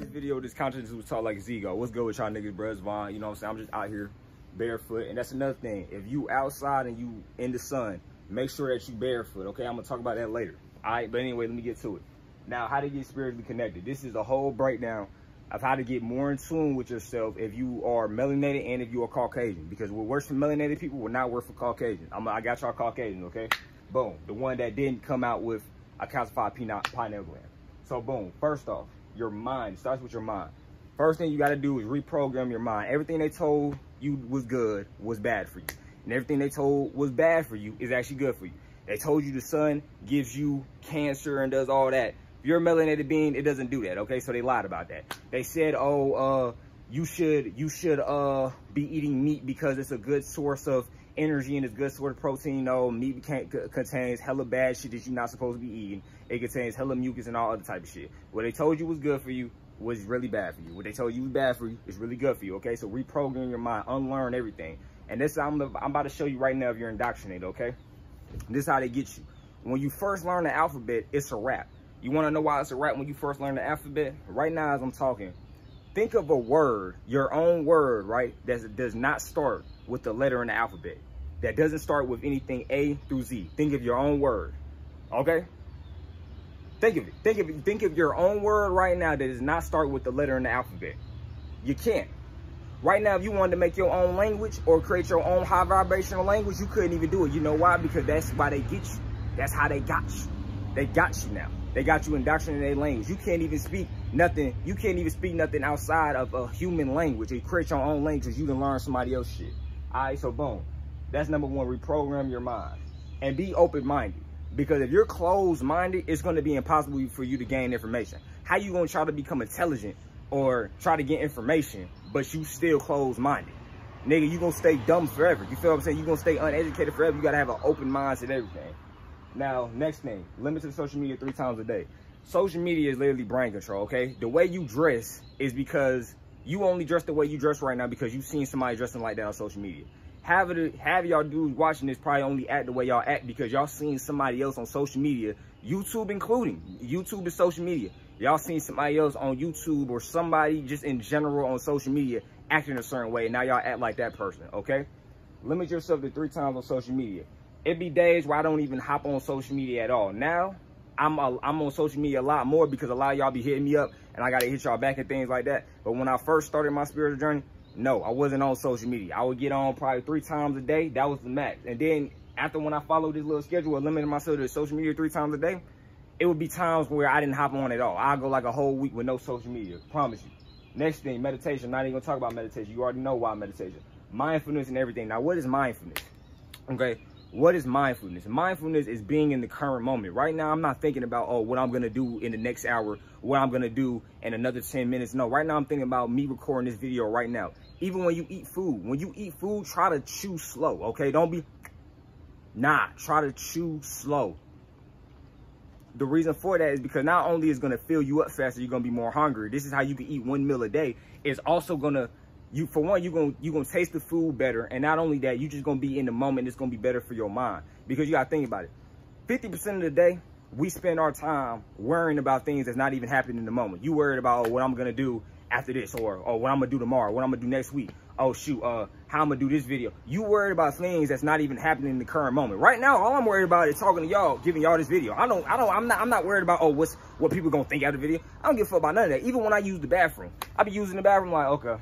this video, this content was taught like Zigo. What's good with y'all niggas, bro? It's Vaughn. You know what I'm saying? I'm just out here barefoot. And that's another thing. If you outside and you in the sun, make sure that you barefoot, okay? I'm going to talk about that later. All right? But anyway, let me get to it. Now, how to get spiritually connected. This is a whole breakdown of how to get more in tune with yourself if you are melanated and if you are Caucasian. Because what works for melanated people will not work for Caucasians. I got y'all Caucasians, okay? Boom. The one that didn't come out with a calcified pineal gland. So, boom. First off, your mind. It starts with your mind. First thing you got to do is reprogram your mind. Everything they told you was good was bad for you. And everything they told was bad for you is actually good for you. They told you the sun gives you cancer and does all that. If you're a melanated being, it doesn't do that, okay? So they lied about that. They said, oh, you should be eating meat because it's a good source of energy and it's good source of protein. No, meat contains hella bad shit that you're not supposed to be eating. It contains hella mucus and all other type of shit. What they told you was good for you was really bad for you. What they told you was bad for you is really good for you, okay? So reprogram your mind, unlearn everything. And this I'm about to show you right now if you're indoctrinated, okay? This is how they get you. When you first learn the alphabet, it's a rap. You want to know why it's a rap when you first learn the alphabet? Right now as I'm talking, think of a word, your own word, right, that does not start with the letter in the alphabet. That doesn't start with anything A through Z. Think of your own word, okay? Think of it. Think of your own word right now that does not start with the letter in the alphabet. You can't. Right now, if you wanted to make your own language or create your own high vibrational language, you couldn't even do it. You know why? Because that's why they get you. That's how they got you. They got you now. They got you indoctrinated in their language. You can't even speak nothing. You can't even speak nothing outside of a human language. You create your own language. You can learn somebody else's shit. All right, so boom. That's number one. Reprogram your mind and be open-minded. Because if you're closed-minded, it's going to be impossible for you to gain information. How you going to try to become intelligent or try to get information, but you still closed-minded? Nigga, you going to stay dumb forever. You feel what I'm saying? You going to stay uneducated forever. You got to have an open mind to everything. Now, next thing, limit to social media 3 times a day. Social media is literally brain control, okay? The way you dress is because you only dress the way you dress right now because you've seen somebody dressing like that on social media. Have y'all dudes watching this probably only act the way y'all act because y'all seen somebody else on social media, YouTube including. YouTube is social media. Y'all seen somebody else on YouTube or somebody just in general on social media acting a certain way. And now y'all act like that person, okay? Limit yourself to 3 times on social media. It be days where I don't even hop on social media at all. Now, I'm on social media a lot more because a lot of y'all be hitting me up and I got to hit y'all back and things like that. But when I first started my spiritual journey, no, I wasn't on social media. I would get on probably 3 times a day. That was the max. And then after when I followed this little schedule of limiting myself to social media 3 times a day, it would be times where I didn't hop on at all. I'll go like a whole week with no social media. Promise you. Next thing, meditation. I'm not even going to talk about meditation. You already know why meditation. Mindfulness and everything. Now, what is mindfulness? Okay. What is mindfulness? Mindfulness is being in the current moment. Right now, I'm not thinking about, oh, what I'm going to do in the next hour, what I'm going to do in another 10 minutes. No, right now I'm thinking about me recording this video right now. Even when you eat food, try to chew slow, okay? Don't be, try to chew slow. The reason for that is because not only is going to fill you up faster, you're going to be more hungry. This is how you can eat 1 meal a day. It's also going to, for one, you're gonna taste the food better, and not only that, you just gonna be in the moment. It's gonna be better for your mind because you gotta think about it. 50% of the day, we spend our time worrying about things that's not even happening in the moment. You worried about, oh, what I'm gonna do after this, or what I'm gonna do tomorrow, what I'm gonna do next week. Oh shoot, how I'm gonna do this video. You worried about things that's not even happening in the current moment. Right now, all I'm worried about is talking to y'all, giving y'all this video. I'm not worried about, oh, what people gonna think after the video. I don't give a fuck about none of that. Even when I use the bathroom, I be using the bathroom like, okay.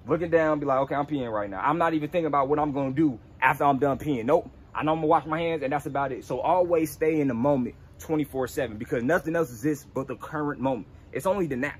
Looking down, be like, okay, I'm peeing right now. I'm not even thinking about what I'm going to do after I'm done peeing. Nope. I know I'm going to wash my hands, and that's about it. So always stay in the moment 24/7 because nothing else exists but the current moment. It's only the now.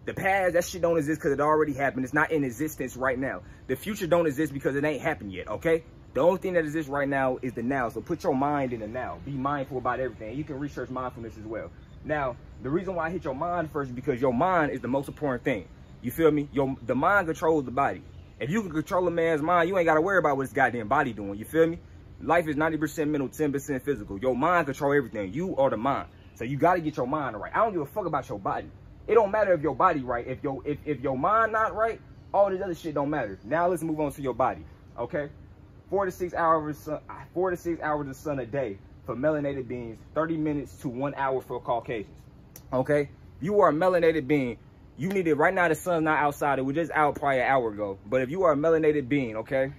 The past, that shit don't exist because it already happened. It's not in existence right now. The future don't exist because it ain't happened yet, okay? The only thing that exists right now is the now. So put your mind in the now. Be mindful about everything. You can research mindfulness as well. Now, the reason why I hit your mind first is because your mind is the most important thing. You feel me? The mind controls the body. If you can control a man's mind, you ain't got to worry about what his goddamn body doing. You feel me? Life is 90% mental, 10% physical. Your mind control everything. You are the mind. So you got to get your mind right. I don't give a fuck about your body. It don't matter if your body right. If your mind not right, all this other shit don't matter. Now let's move on to your body. Okay? 4 to 6 hours of sun a day for melanated beings, 30 minutes to 1 hour for Caucasians. Okay? You are a melanated being, you need it right now. The sun's not outside. It was just out probably an hour ago. But if you are a melanated being, okay,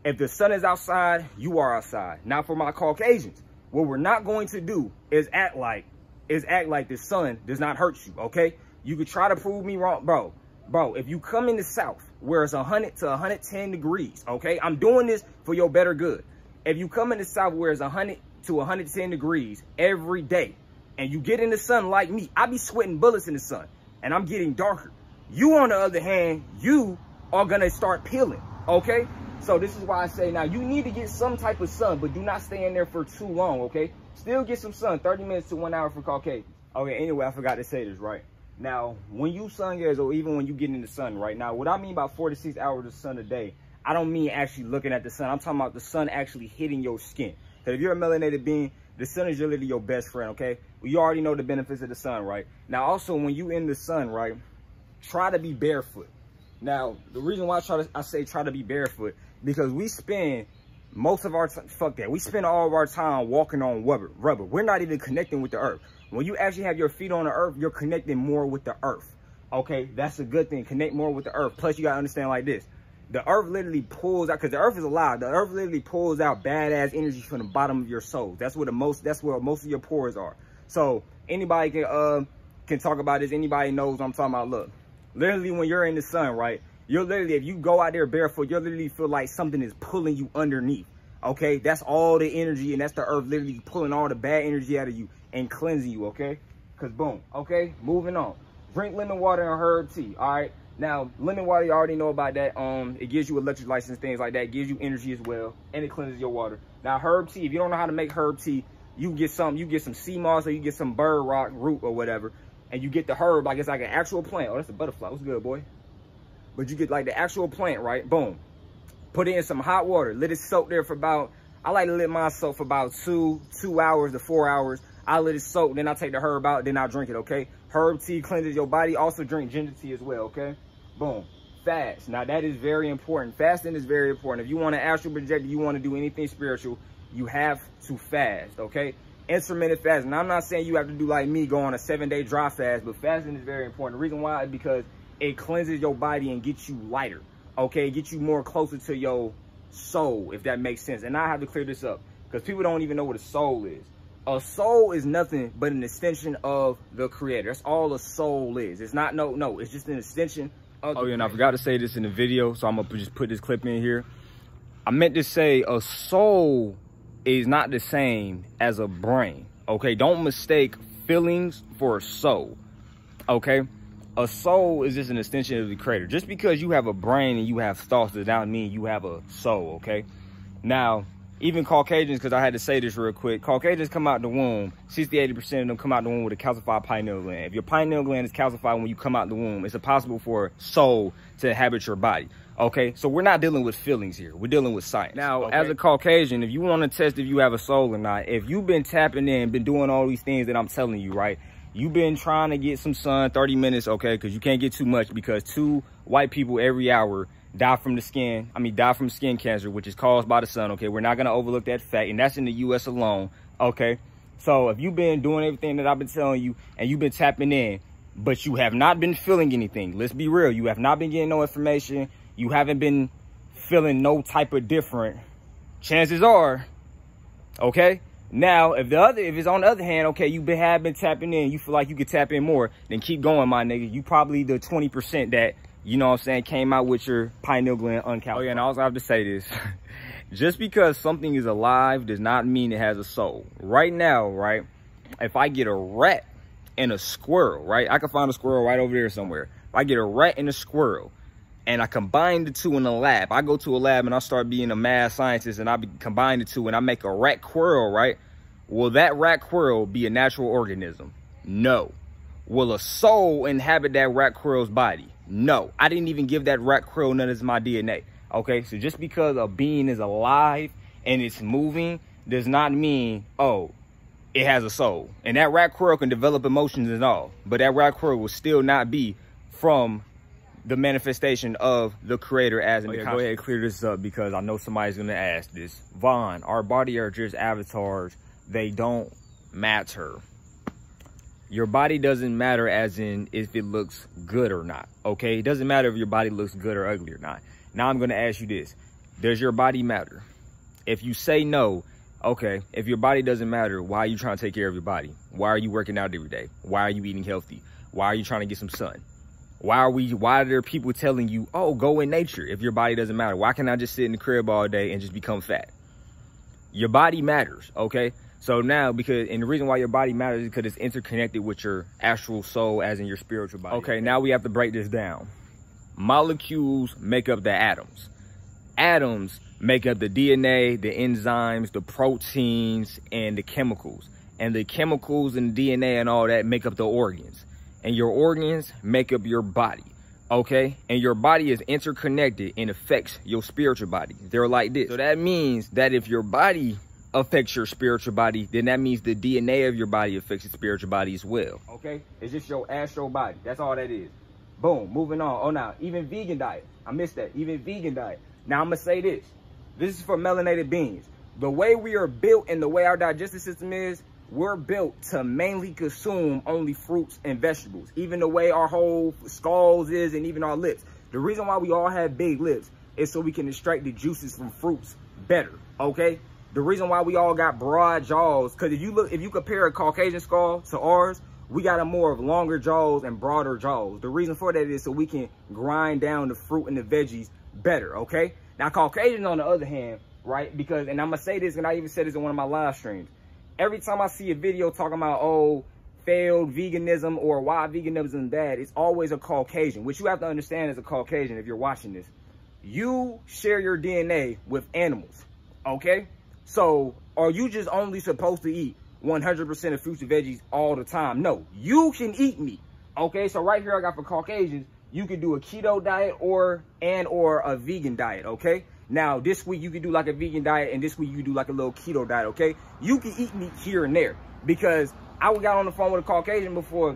if the sun is outside, you are outside. Now for my Caucasians, what we're not going to do is act like the sun does not hurt you, okay? You could try to prove me wrong, bro. Bro, if you come in the South where it's 100 to 110 degrees, okay? I'm doing this for your better good. If you come in the South where it's 100 to 110 degrees every day, and you get in the sun like me, I be sweating bullets in the sun, and I'm getting darker. You, on the other hand, you are gonna start peeling, okay? So this is why I say now you need to get some type of sun, but do not stay in there for too long, okay? Still get some sun, 30 minutes to 1 hour for Caucasians. Okay, anyway, I forgot to say this, right? Now, when you sun gaze, or even when you get in the sun right now, what I mean by 4 to 6 hours of sun a day, I don't mean actually looking at the sun. I'm talking about the sun actually hitting your skin. Because if you're a melanated being, the sun is literally your best friend, okay? Well, you already know the benefits of the sun, right? Now, also, when you in the sun, right, try to be barefoot. Now, the reason why I say try to be barefoot, because we spend most of our time, we spend all of our time walking on rubber. We're not even connecting with the earth. When you actually have your feet on the earth, you're connecting more with the earth, okay? That's a good thing. Connect more with the earth. Plus, you got to understand like this. The earth literally pulls out, because the earth is alive. The earth literally pulls out badass energy from the bottom of your soul. That's where most of your pores are. So anybody can talk about this. Anybody knows what I'm talking about. Look, literally when you're in the sun, right? You're literally, if you go out there barefoot, you'll literally feel like something is pulling you underneath. Okay, that's all the energy, and that's the earth literally pulling all the bad energy out of you and cleansing you. Okay, because boom. Okay, moving on. Drink lemon water and herb tea. All right. Now, lemon water, you already know about that. It gives you electrolytes and things like that. It gives you energy as well, and it cleanses your water. Now, herb tea, if you don't know how to make herb tea, you get some sea moss, or you get some bird rock root or whatever, and you get the herb like it's like an actual plant. Oh, that's a butterfly. What's good, boy? But you get like the actual plant, right? Boom. Put it in some hot water. Let it soak there for about, I like to let mine soak for about 2 hours to 4 hours. I let it soak, then I take the herb out, then I drink it, okay? Herb tea cleanses your body. Also drink ginger tea as well, okay? Boom. Fast. Now that is very important. Fasting is very important. If you want to astral project, you want to do anything spiritual, you have to fast, okay? Intermittent fasting. Now, I'm not saying you have to do like me, go on a 7-day dry fast, but fasting is very important. The reason why is because it cleanses your body and gets you lighter, okay? Get you more closer to your soul, if that makes sense. And I have to clear this up because people don't even know what a soul is. A soul is nothing but an extension of the creator. That's all a soul is. It's not, no, it's just an extension of and I forgot to say this in the video, so I'm gonna just put this clip in here. I meant to say a soul is not the same as a brain, okay? Don't mistake feelings for a soul, okay? A soul is just an extension of the creator. Just because you have a brain and you have thoughts does not mean you have a soul, okay? Now, even Caucasians, because I had to say this real quick, Caucasians come out the womb, 60–80% of them come out the womb with a calcified pineal gland. If your pineal gland is calcified when you come out the womb, it's impossible for a soul to inhabit your body. Okay, so we're not dealing with feelings here. We're dealing with science. Now, as a Caucasian, if you want to test if you have a soul or not, if you've been tapping in, been doing all these things that I'm telling you, right? You've been trying to get some sun, 30 minutes, okay, because you can't get too much, because 2 white people every hour die from skin cancer, which is caused by the sun, okay? We're not going to overlook that fact, and that's in the U.S. alone, okay? So if you've been doing everything that I've been telling you, and you've been tapping in, but you have not been feeling anything, let's be real, you have not been getting no information, you haven't been feeling no type of different, chances are, okay? Now, if it's on the other hand, okay, you have been tapping in, you feel like you could tap in more, then keep going, my nigga. You probably the 20% that, you know what I'm saying, came out with your pineal gland uncalcified. Oh yeah, and I also have to say this. Just because something is alive does not mean it has a soul. Right now, right, if I get a rat and a squirrel, right, I can find a squirrel right over there somewhere. If I get a rat and a squirrel, and I combine the two in a lab, I go to a lab and I start being a mad scientist, and I combine the two and I make a rat squirrel, right? Will that rat squirrel be a natural organism? No. Will a soul inhabit that rat squirrel's body? No. I didn't even give that rat squirrel none of my DNA. Okay, so just because a being is alive and it's moving does not mean, oh, it has a soul. And that rat squirrel can develop emotions and all, but that rat squirrel will still not be from the manifestation of the creator as in the consciousness. Go ahead and clear this up, because I know somebody's going to ask this. Vaughn, our body are just avatars. They don't matter. Your body doesn't matter as in if it looks good or not, okay? It doesn't matter if your body looks good or ugly or not. Now I'm gonna ask you this. Does your body matter? If you say no, okay, if your body doesn't matter, why are you trying to take care of your body? Why are you working out every day? Why are you eating healthy? Why are you trying to get some sun? Why are there people telling you, oh, go in nature if your body doesn't matter? Why can't I just sit in the crib all day and just become fat? Your body matters, okay? So now, and the reason why your body matters is because it's interconnected with your astral soul, as in your spiritual body. Okay, now we have to break this down. Molecules make up the atoms. Atoms make up the DNA, the enzymes, the proteins, and the chemicals. And the chemicals and the DNA and all that make up the organs. And your organs make up your body, okay? And your body is interconnected and affects your spiritual body. They're like this. So that means that if your body affects your spiritual body, then that means the DNA of your body affects your spiritual body as well, okay? It's just your astral body. That's all that is. Boom, moving on. Oh, now, even vegan diet. I missed that. Even vegan diet. Now, I'm going to say this. This is for melanated beings. The way we are built and the way our digestive system is, we're built to mainly consume only fruits and vegetables. Even the way our whole skulls is and even our lips. The reason why we all have big lips is so we can extract the juices from fruits better, okay? The reason why we all got broad jaws, because if you compare a Caucasian skull to ours, we got a more of longer jaws and broader jaws. The reason for that is so we can grind down the fruit and the veggies better, okay? Now, Caucasians, on the other hand, right, and I'm going to say this, and I even said this in one of my live streams. Every time I see a video talking about, oh, failed veganism or why veganism is bad, it's always a Caucasian. What you have to understand as a Caucasian, if you're watching this, you share your DNA with animals, okay? So are you just only supposed to eat 100% of fruits and veggies all the time? No, you can eat meat, okay? So right here I got for Caucasians, you can do a keto diet or a vegan diet, okay? Now, this week you can do like a vegan diet, and this week you do like a little keto diet, okay? You can eat meat here and there, because I got on the phone with a Caucasian before,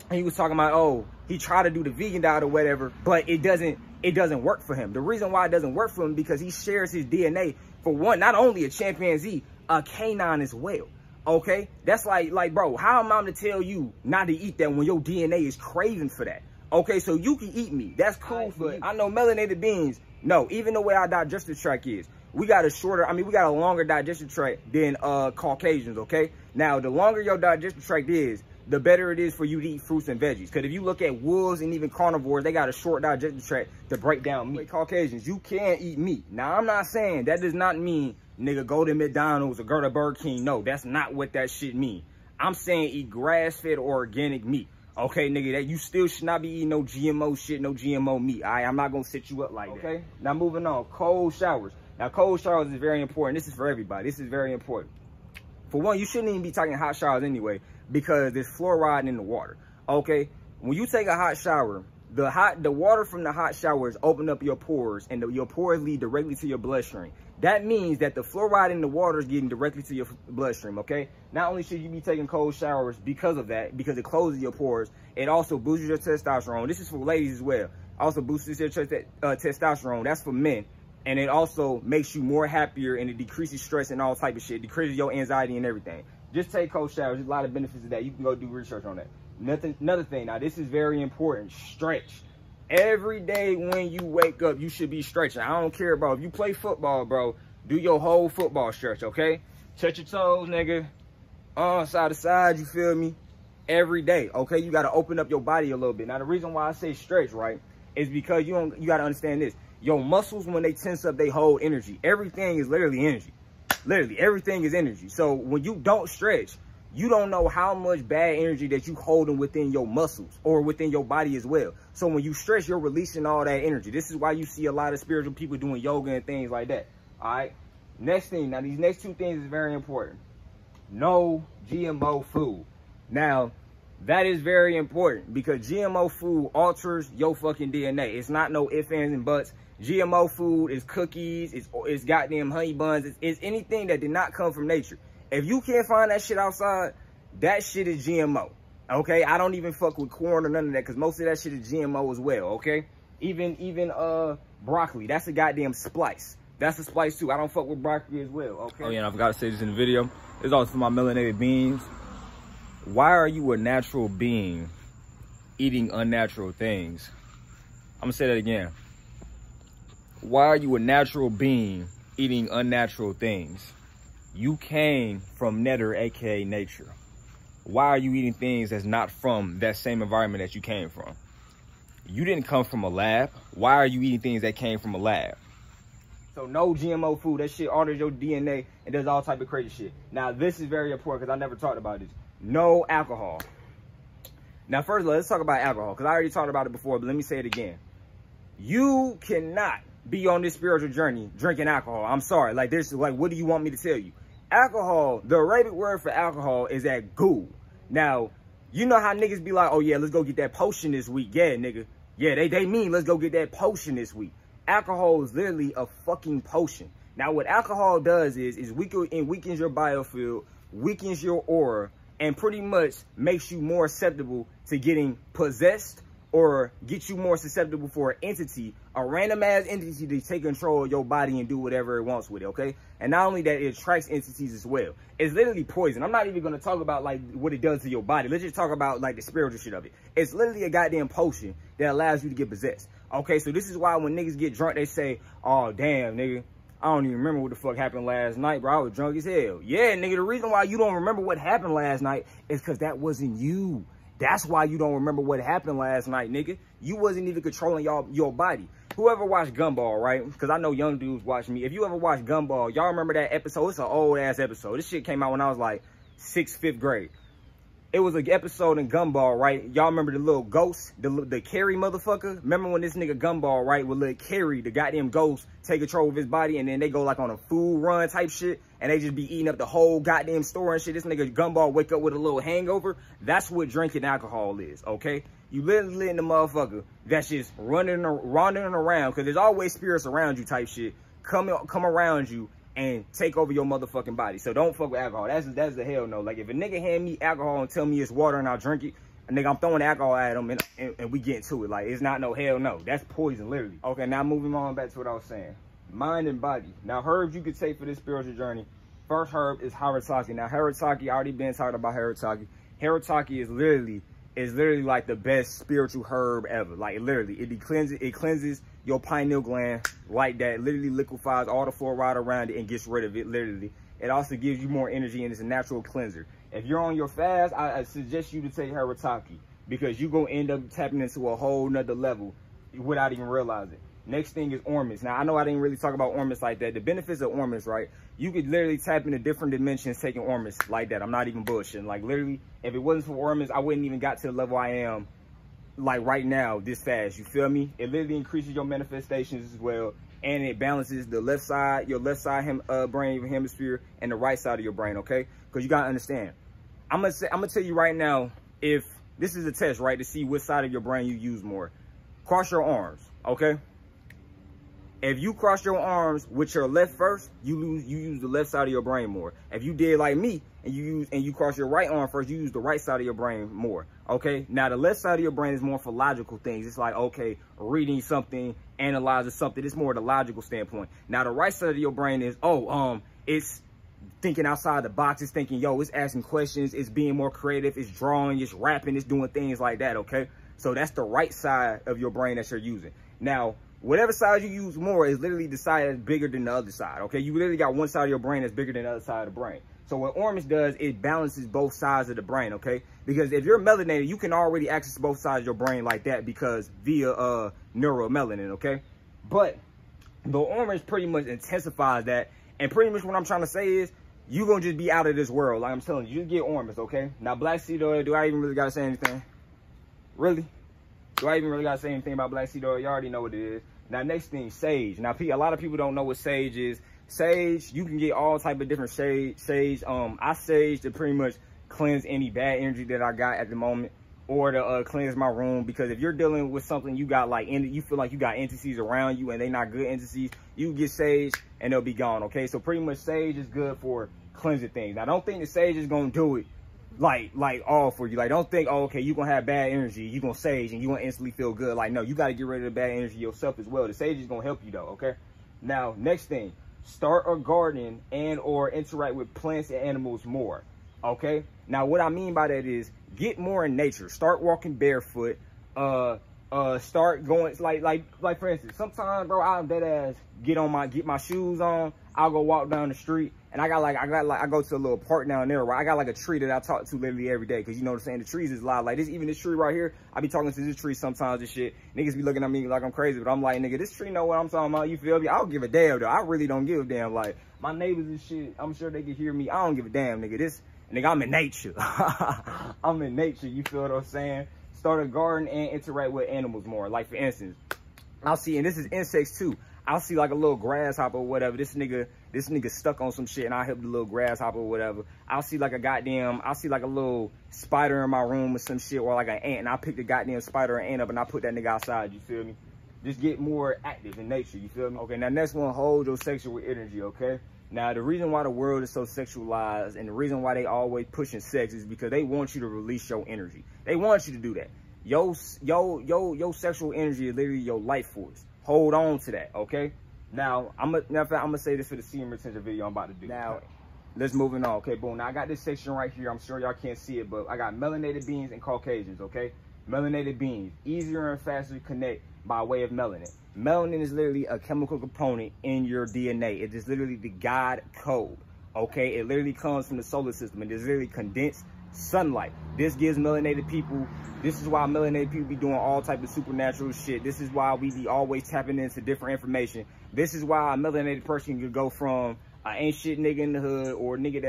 and he was talking about, oh, he tried to do the vegan diet or whatever, but it doesn't work for him. The reason why it doesn't work for him, because he shares his DNA, for one, not only a chimpanzee, a canine as well, okay? That's like, bro, how am I to tell you not to eat that when your DNA is craving for that? Okay, so you can eat meat. That's cool for you. I know melanated beings, no, even the way our digestive tract is, we got a longer digestive tract than Caucasians, okay? Now, the longer your digestive tract is, the better it is for you to eat fruits and veggies. Because if you look at wolves and even carnivores, they got a short digestive tract to break down meat. Caucasians, you can eat meat. Now, I'm not saying that does not mean, nigga, go to McDonald's or go to Burger King. No, that's not what that shit mean. I'm saying eat grass-fed or organic meat. Okay, nigga, that you still should not be eating no GMO shit, no GMO meat. All right, I'm not going to set you up like that. Okay, now moving on. Cold showers. Now, cold showers is very important. This is for everybody. This is very important. For one, you shouldn't even be taking hot showers anyway, because there's fluoride in the water. Okay, when you take a hot shower, the water from the hot showers open up your pores, and your pores lead directly to your bloodstream. That means that the fluoride in the water is getting directly to your bloodstream, okay? Not only should you be taking cold showers because of that, because it closes your pores, it also boosts your testosterone. This is for ladies as well. Also boosts your testosterone. That's for men. And it also makes you more happier, and it decreases stress and all type of shit. It decreases your anxiety and everything. Just take cold showers. There's a lot of benefits of that. You can go do research on that. Another thing, now this is very important, stretch. Every day when you wake up, you should be stretching. I don't care, bro. If you play football, bro, do your whole football stretch, okay? Touch your toes, nigga. Side to side, you feel me? Every day, okay? You got to open up your body a little bit. Now, the reason why I say stretch, right, is because you got to understand this. Your muscles, when they tense up, they hold energy. Everything is literally energy. Literally, everything is energy. So when you don't stretch, you don't know how much bad energy that you holding within your muscles or within your body as well. So when you stretch, you're releasing all that energy. This is why you see a lot of spiritual people doing yoga and things like that. All right. Next thing. Now, these next two things is very important. No GMO food. Now, that is very important because GMO food alters your fucking DNA. It's not no ifs, ands, and buts. GMO food is cookies. It's goddamn honey buns. It's anything that did not come from nature. If you can't find that shit outside, that shit is GMO, okay? I don't even fuck with corn or none of that because most of that shit is GMO as well, okay? Even broccoli, that's a goddamn splice. That's a splice too. I don't fuck with broccoli as well, okay? Oh yeah, and I forgot to say this in the video. It's also for my melanated beings. Why are you a natural being eating unnatural things? I'm gonna say that again. Why are you a natural being eating unnatural things? You came from Netter, aka nature. Why are you eating things that's not from that same environment that you came from? You didn't come from a lab. Why are you eating things that came from a lab? So no GMO food. That shit alters your DNA and does all type of crazy shit. Now this is very important because I never talked about this. No alcohol. Now first let's talk about alcohol because I already talked about it before, but let me say it again. You cannot be on this spiritual journey drinking alcohol. I'm sorry. Like this, like what do you want me to tell you? Alcohol, the Arabic word for alcohol is that goo. Now, you know how niggas be like, oh yeah, let's go get that potion this week. Yeah, nigga. Yeah, they mean let's go get that potion this week. Alcohol is literally a fucking potion. Now, what alcohol does is it weakens your biofield, weakens your aura, and pretty much makes you more susceptible to getting possessed or get you more susceptible for an entity, a random ass entity to take control of your body and do whatever it wants with it, okay? And not only that, it attracts entities as well. It's literally poison. I'm not even gonna talk about like what it does to your body. Let's just talk about like the spiritual shit of it. It's literally a goddamn potion that allows you to get possessed. Okay, so this is why when niggas get drunk, they say, oh damn, nigga, I don't even remember what the fuck happened last night, bro. I was drunk as hell. Yeah, nigga, the reason why you don't remember what happened last night is because that wasn't you. That's why you don't remember what happened last night, nigga. You wasn't even controlling your body. Whoever watched Gumball, right? Because I know young dudes watch me. If you ever watched Gumball, y'all remember that episode? It's an old-ass episode. This shit came out when I was like 6th, 5th grade. It was an episode in Gumball, right? Y'all remember the little ghost, the Carrie motherfucker? Remember when this nigga Gumball, right, would let Carrie, the goddamn ghost, take control of his body, and then they go like on a food run type shit, and they just be eating up the whole goddamn store and shit. This nigga Gumball wake up with a little hangover. That's what drinking alcohol is, okay? You literally letting the motherfucker that's just running around, because there's always spirits around you type shit, come around you and take over your motherfucking body. So don't fuck with alcohol. That's the hell no. Like if a nigga hand me alcohol and tell me it's water and I'll drink it, a nigga, I'm throwing alcohol at him and we get into it. Like it's not no hell no. That's poison, literally. Okay, now moving on back to what I was saying. Mind and body. Now herbs you could take for this spiritual journey. First herb is haritaki. Now haritaki, I already been talking about haritaki. Haritaki is literally like the best spiritual herb ever. Like literally, it cleanses your pineal gland like that. Literally liquefies all the fluoride around it and gets rid of it. Literally, it also gives you more energy and it's a natural cleanser. If you're on your fast, I suggest you to take haritaki because you're gonna end up tapping into a whole nother level without even realizing. Next thing is ormuz. Now I know I didn't really talk about ormuz like that. The benefits of ormuz, right? You could literally tap into different dimensions taking ormuz like that. I'm not even bullshitting. Like literally, if it wasn't for ormuz, I wouldn't even got to the level I am like right now this fast. You feel me? It literally increases your manifestations as well, and it balances the left side, your left side brain hemisphere, and the right side of your brain. Okay? Because you gotta understand. I'm gonna tell you right now, if this is a test, right, to see which side of your brain you use more. Cross your arms. Okay? If you cross your arms with your left first, you use the left side of your brain more. If you did like me and you cross your right arm first, you use the right side of your brain more. Okay? Now the left side of your brain is more for logical things. It's like, okay, reading something, analyzing something. It's more the logical standpoint. Now the right side of your brain is, it's thinking outside the box. It's thinking, yo, it's asking questions, it's being more creative, it's drawing, it's rapping, it's doing things like that, okay? So that's the right side of your brain that you're using. Now, whatever side you use more is literally the side that's bigger than the other side, okay? You literally got one side of your brain that's bigger than the other side of the brain. So what ormuz does, it balances both sides of the brain, okay? Because if you're melanated, you can already access both sides of your brain like that because via neuromelanin, okay? But the ormuz pretty much intensifies that. And pretty much what I'm trying to say is, you're going to just be out of this world. Like I'm telling you, just get ormuz, okay? Now, black seed oil, do I even really got to say anything? Really? Do I even really got to say anything about black seed oil? You already know what it is. Now, next thing, sage. Now, a lot of people don't know what sage is. Sage, you can get all type of different sage. I sage to pretty much cleanse any bad energy that I got at the moment, or to cleanse my room. Because if you're dealing with something you got like, you feel like you got entities around you and they not good entities, you get sage and they'll be gone, okay? So pretty much sage is good for cleansing things. Now, don't think the sage is going to do it like all for you. Like, don't think, oh, okay, you're going to have bad energy, you're going to sage and you're going to instantly feel good. Like, no, you got to get rid of the bad energy yourself as well. The sage is going to help you though, okay? Now, next thing, start a garden and or interact with plants and animals more. okay? Now, what I mean by that is get more in nature. Start walking barefoot. Start going, like for instance, sometimes, bro, I'll dead ass get my shoes on. I'll go walk down the street, and I go to a little park down there where I got like a tree that I talk to literally every day, because you know what I'm saying, the trees is live. Like this, even this tree right here, I be talking to this tree sometimes and shit. Niggas be looking at me like I'm crazy, but I'm like, nigga, this tree know what I'm talking about, you feel me? I don't give a damn though. I really don't give a damn. Like my neighbors and shit, I'm sure they can hear me. I don't give a damn, nigga. Nigga, I'm in nature. I'm in nature, you feel what I'm saying? Start a garden and interact with animals more. Like for instance, I'll see, and this is insects too, I'll see like a little grasshopper or whatever. This nigga stuck on some shit, and I help the little grasshopper or whatever. I'll see like a little spider in my room or some shit, or like an ant, and I pick the goddamn spider or ant up and I put that nigga outside, you feel me? Just get more active in nature, you feel me? Okay, now next one, hold your sexual energy, okay? Now, the reason why the world is so sexualized and the reason why they always pushing sex is because they want you to release your energy. They want you to do that. Your sexual energy is literally your life force. Hold on to that, okay? Now, I'm gonna say this for the semen retention video I'm about to do. Now, let's move on, okay? Boom. Now, I got this section right here. I'm sure y'all can't see it, but I got melanated beings and Caucasians, okay? Melanated beings, easier and faster to connect by way of melanin. Melanin is literally a chemical component in your DNA. It is literally the God code, okay? It literally comes from the solar system. It is literally condensed sunlight. This gives melanated people, this is why melanated people be doing all type of supernatural shit. This is why we be always tapping into different information. This is why a melanated person could go from an ain't shit nigga in the hood or a nigga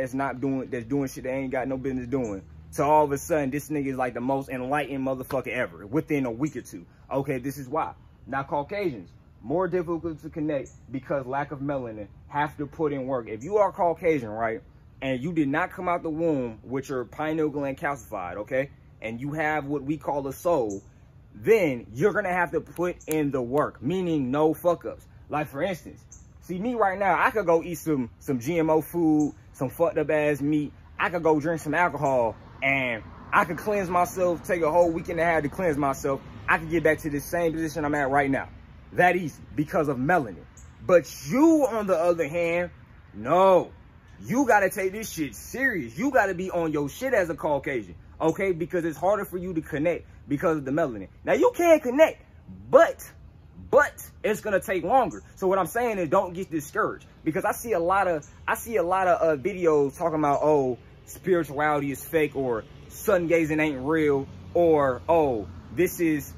that's doing shit they ain't got no business doing, to all of a sudden this nigga is like the most enlightened motherfucker ever within a week or two. Okay, this is why. Now, Caucasians, more difficult to connect because lack of melanin, have to put in work. If you are Caucasian, right, and you did not come out the womb with your pineal gland calcified, okay, and you have what we call a soul, then you're gonna have to put in the work, meaning no fuck ups. Like for instance, see me right now, I could go eat some GMO food, some fucked up ass meat. I could go drink some alcohol, and I could cleanse myself, take a whole week and a half to cleanse myself. I could get back to the same position I'm at right now. That easy, because of melanin. But you, on the other hand, no. You gotta take this shit serious. You gotta be on your shit as a Caucasian, okay? Because it's harder for you to connect because of the melanin. Now, you can connect, but it's gonna take longer. So what I'm saying is, don't get discouraged, because I see a lot of videos talking about, oh, spirituality is fake, or sun gazing ain't real, or oh, this is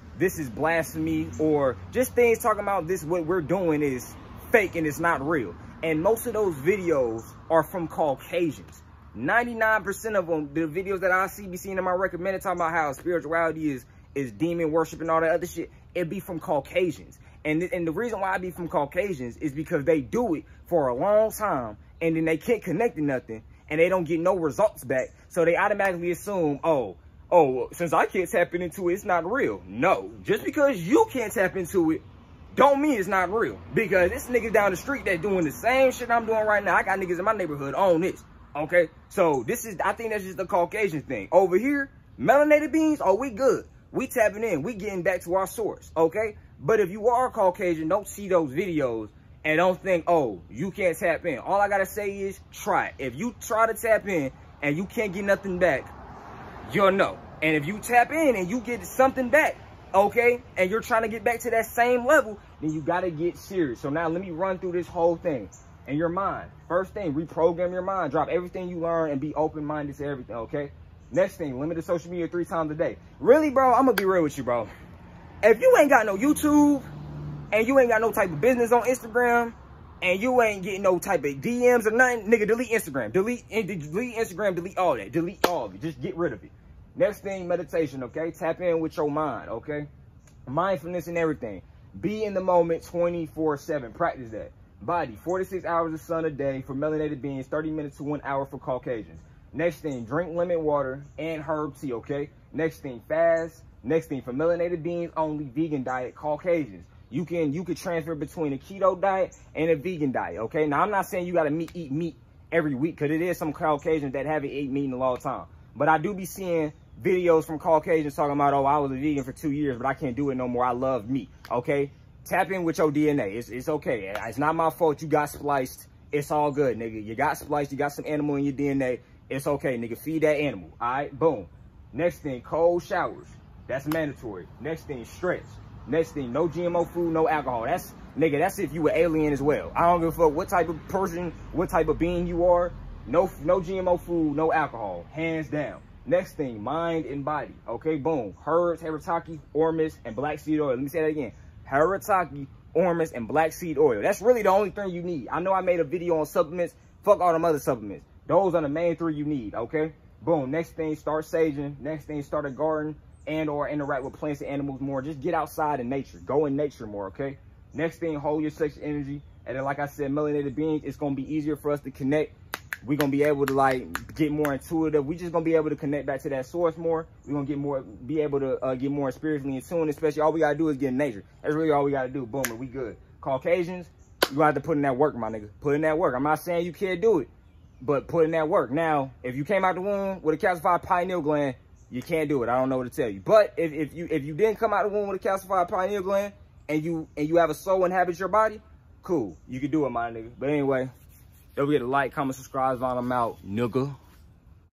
blasphemy, or just things talking about this, what we're doing is fake and it's not real. And most of those videos are from Caucasians. 99% of them, the videos that I be seeing in my recommended talking about how spirituality is demon worship and all that other shit, it be from Caucasians. And the reason why I be from Caucasians is because they do it for a long time, and then they can't connect to nothing, and they don't get no results back. So they automatically assume, oh, since I can't tap into it, it's not real. No, just because you can't tap into it, don't mean it's not real. Because this nigga down the street that doing the same shit I'm doing right now, I got niggas in my neighborhood on this, okay? So I think that's just a Caucasian thing. Over here, melanated beings, oh, we good. We tapping in, we getting back to our source, okay? But if you are Caucasian, don't see those videos and don't think, oh, you can't tap in. All I gotta say is try it. If you try to tap in and you can't get nothing back, you'll know. And if you tap in and you get something back, okay, and you're trying to get back to that same level, then you gotta get serious. So now let me run through this whole thing. And your mind, first thing, reprogram your mind. Drop everything you learn and be open-minded to everything, okay? Next thing, limit the social media 3 times a day. Really, bro, I'm gonna be real with you, bro. If you ain't got no YouTube, and you ain't got no type of business on Instagram, and you ain't getting no type of DMs or nothing, nigga, delete Instagram. Delete Instagram, delete all that. Delete all of it. Just get rid of it. Next thing, meditation, okay? Tap in with your mind, okay? Mindfulness and everything. Be in the moment 24/7. Practice that. Body, 4 to 6 hours of sun a day for melanated beings, 30 minutes to 1 hour for Caucasians. Next thing, drink lemon water and herb tea, okay? Next thing, fast. Next thing, for melanated beings only, vegan diet, Caucasians. You can transfer between a keto diet and a vegan diet, okay? Now, I'm not saying you got to eat meat every week, because it is some Caucasians that haven't eaten meat in a long time. But I do be seeing videos from Caucasians talking about, oh, I was a vegan for 2 years, but I can't do it no more. I love meat, okay? Tap in with your DNA. It's okay. It's not my fault you got spliced. It's all good, nigga. You got spliced. You got some animal in your DNA. It's okay, nigga. Feed that animal. All right, boom. Next thing, cold showers. That's mandatory. Next thing, stretch. Next thing, no GMO food, no alcohol. That's, nigga, that's if you an alien as well. I don't give a fuck what type of person, what type of being you are. No GMO food, no alcohol. Hands down. Next thing, mind and body. Okay, boom. Herbs, haritaki, ormus, and black seed oil. Let me say that again. Haritaki, ormus, and black seed oil. That's really the only thing you need. I know I made a video on supplements. Fuck all them other supplements. Those are the main 3 you need, okay? Boom. Next thing, start saging. Next thing, start a garden and or interact with plants and animals more. Just get outside in nature. Go in nature more, okay? Next thing, hold your sexual energy. And then, like I said, melanated beings, it's going to be easier for us to connect. We're going to be able to, like, get more intuitive. We're just going to be able to connect back to that source more. We're going to be able to get more spiritually in tune, especially all we got to do is get in nature. That's really all we got to do. Boom, and we good. Caucasians, you got to put in that work, my nigga. Put in that work. I'm not saying you can't do it, but put in that work. Now, if you came out the womb with a calcified pineal gland, you can't do it. I don't know what to tell you. But if you didn't come out the womb with a calcified pineal gland and you have a soul inhabits your body, cool. You can do it, my nigga. But anyway, don't forget to like, comment, subscribe, and I'm out, nigga.